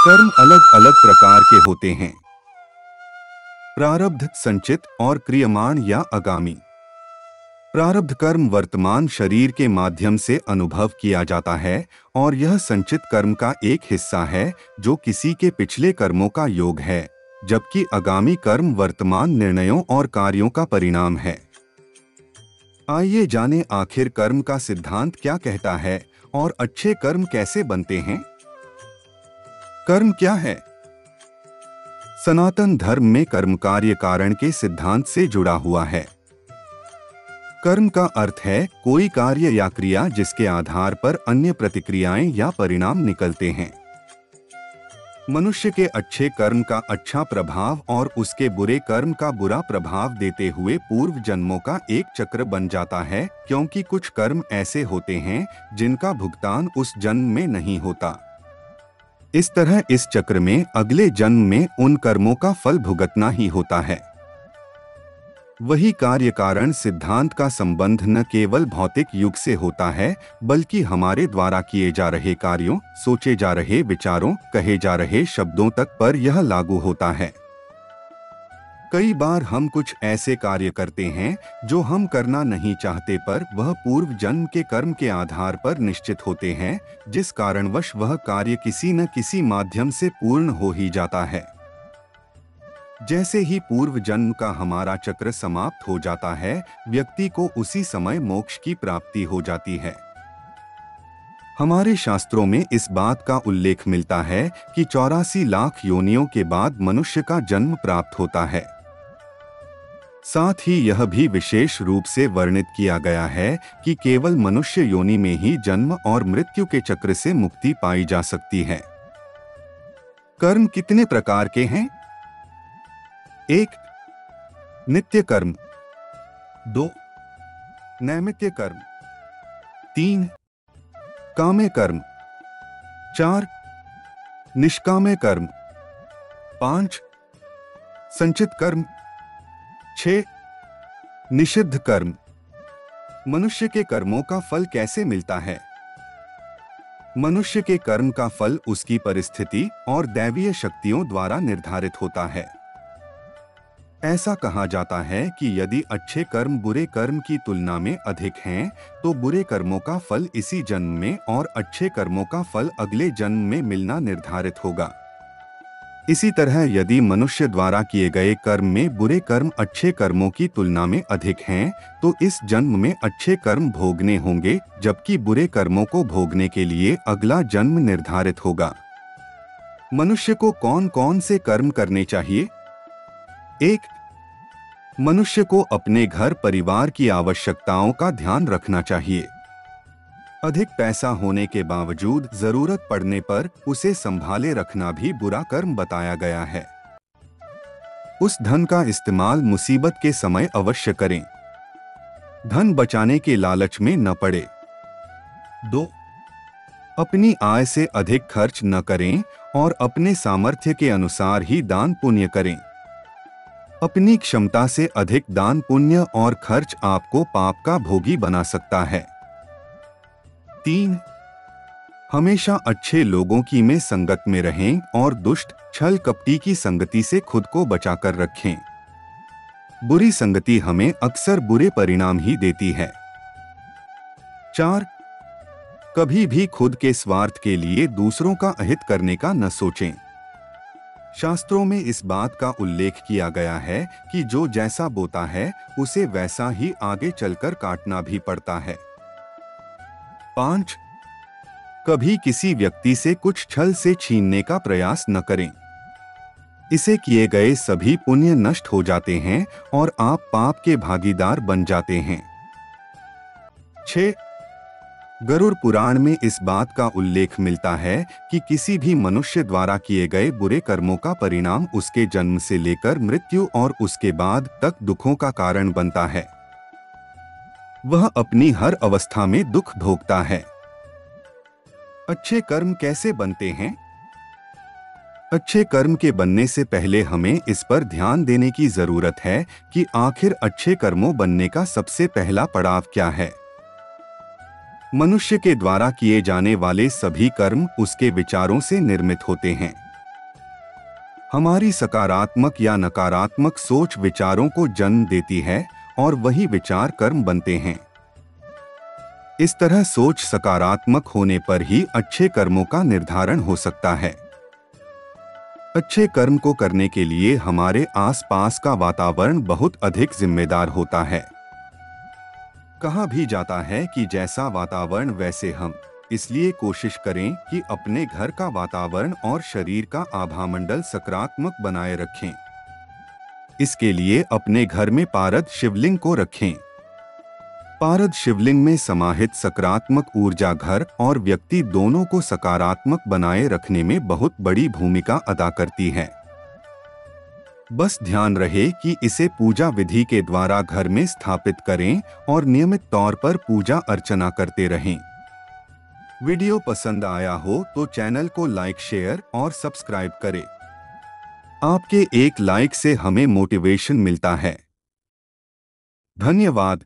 कर्म अलग अलग प्रकार के होते हैं। प्रारब्ध, संचित और क्रियमाण या आगामी। प्रारब्ध कर्म वर्तमान शरीर के माध्यम से अनुभव किया जाता है और यह संचित कर्म का एक हिस्सा है जो किसी के पिछले कर्मों का योग है, जबकि आगामी कर्म वर्तमान निर्णयों और कार्यों का परिणाम है। आइए जानें आखिर कर्म का सिद्धांत क्या कहता है और अच्छे कर्म कैसे बनते हैं। कर्म क्या है? सनातन धर्म में कर्म कार्य कारण के सिद्धांत से जुड़ा हुआ है। कर्म का अर्थ है कोई कार्य या क्रिया जिसके आधार पर अन्य प्रतिक्रियाएं या परिणाम निकलते हैं। मनुष्य के अच्छे कर्म का अच्छा प्रभाव और उसके बुरे कर्म का बुरा प्रभाव देते हुए पूर्व जन्मों का एक चक्र बन जाता है, क्योंकि कुछ कर्म ऐसे होते हैं जिनका भुगतान उस जन्म में नहीं होता। इस तरह इस चक्र में अगले जन्म में उन कर्मों का फल भुगतना ही होता है। वही कार्य कारण सिद्धांत का संबंध न केवल भौतिक युग से होता है, बल्कि हमारे द्वारा किए जा रहे कार्यों, सोचे जा रहे विचारों, कहे जा रहे शब्दों तक पर यह लागू होता है। कई बार हम कुछ ऐसे कार्य करते हैं जो हम करना नहीं चाहते, पर वह पूर्व जन्म के कर्म के आधार पर निश्चित होते हैं, जिस कारणवश वह कार्य किसी न किसी माध्यम से पूर्ण हो ही जाता है। जैसे ही पूर्व जन्म का हमारा चक्र समाप्त हो जाता है, व्यक्ति को उसी समय मोक्ष की प्राप्ति हो जाती है। हमारे शास्त्रों में इस बात का उल्लेख मिलता है कि 84 लाख योनियों के बाद मनुष्य का जन्म प्राप्त होता है। साथ ही यह भी विशेष रूप से वर्णित किया गया है कि केवल मनुष्य योनि में ही जन्म और मृत्यु के चक्र से मुक्ति पाई जा सकती है। कर्म कितने प्रकार के हैं? 1. नित्य कर्म। 2. नैमित्तिक कर्म। 3. काम्य कर्म। 4. निष्काम्य कर्म। 5. संचित कर्म। 6. निषिद्ध कर्म। मनुष्य के कर्मों का फल कैसे मिलता है? मनुष्य के कर्म का फल उसकी परिस्थिति और दैवीय शक्तियों द्वारा निर्धारित होता है। ऐसा कहा जाता है कि यदि अच्छे कर्म बुरे कर्म की तुलना में अधिक हैं, तो बुरे कर्मों का फल इसी जन्म में और अच्छे कर्मों का फल अगले जन्म में मिलना निर्धारित होगा। इसी तरह यदि मनुष्य द्वारा किए गए कर्म में बुरे कर्म अच्छे कर्मों की तुलना में अधिक हैं, तो इस जन्म में अच्छे कर्म भोगने होंगे, जबकि बुरे कर्मों को भोगने के लिए अगला जन्म निर्धारित होगा। मनुष्य को कौन कौन से कर्म करने चाहिए? 1. मनुष्य को अपने घर परिवार की आवश्यकताओं का ध्यान रखना चाहिए। अधिक पैसा होने के बावजूद जरूरत पड़ने पर उसे संभाले रखना भी बुरा कर्म बताया गया है। उस धन का इस्तेमाल मुसीबत के समय अवश्य करें। धन बचाने के लालच में न पड़े। 2. अपनी आय से अधिक खर्च न करें और अपने सामर्थ्य के अनुसार ही दान पुण्य करें। अपनी क्षमता से अधिक दान पुण्य और खर्च आपको पाप का भोगी बना सकता है। 3. हमेशा अच्छे लोगों की में संगत में रहें और दुष्ट छल कपटी की संगति से खुद को बचाकर रखें। बुरी संगति हमें अक्सर बुरे परिणाम ही देती है। 4. कभी भी खुद के स्वार्थ के लिए दूसरों का अहित करने का न सोचें। शास्त्रों में इस बात का उल्लेख किया गया है कि जो जैसा बोता है उसे वैसा ही आगे चलकर काटना भी पड़ता है। 5. कभी किसी व्यक्ति से कुछ छल से छीनने का प्रयास न करें। इसे किए गए सभी पुण्य नष्ट हो जाते हैं और आप पाप के भागीदार बन जाते हैं। 6. गरुड़ पुराण में इस बात का उल्लेख मिलता है कि किसी भी मनुष्य द्वारा किए गए बुरे कर्मों का परिणाम उसके जन्म से लेकर मृत्यु और उसके बाद तक दुखों का कारण बनता है। वह अपनी हर अवस्था में दुख भोगता है। अच्छे कर्म कैसे बनते हैं? अच्छे कर्म के बनने से पहले हमें इस पर ध्यान देने की जरूरत है कि आखिर अच्छे कर्मों बनने का सबसे पहला पड़ाव क्या है। मनुष्य के द्वारा किए जाने वाले सभी कर्म उसके विचारों से निर्मित होते हैं। हमारी सकारात्मक या नकारात्मक सोच विचारों को जन्म देती है और वही विचार कर्म बनते हैं। इस तरह सोच सकारात्मक होने पर ही अच्छे कर्मों का निर्धारण हो सकता है। अच्छे कर्म को करने के लिए हमारे आसपास का वातावरण बहुत अधिक जिम्मेदार होता है। कहा भी जाता है कि जैसा वातावरण वैसे हम, इसलिए कोशिश करें कि अपने घर का वातावरण और शरीर का आभामंडल सकारात्मक बनाए रखें। इसके लिए अपने घर में पारद शिवलिंग को रखें। पारद शिवलिंग में समाहित सकारात्मक ऊर्जा घर और व्यक्ति दोनों को सकारात्मक बनाए रखने में बहुत बड़ी भूमिका अदा करती है। बस ध्यान रहे कि इसे पूजा विधि के द्वारा घर में स्थापित करें और नियमित तौर पर पूजा अर्चना करते रहें। वीडियो पसंद आया हो तो चैनल को लाइक, शेयर और सब्सक्राइब करें। आपके एक लाइक से हमें मोटिवेशन मिलता है। धन्यवाद।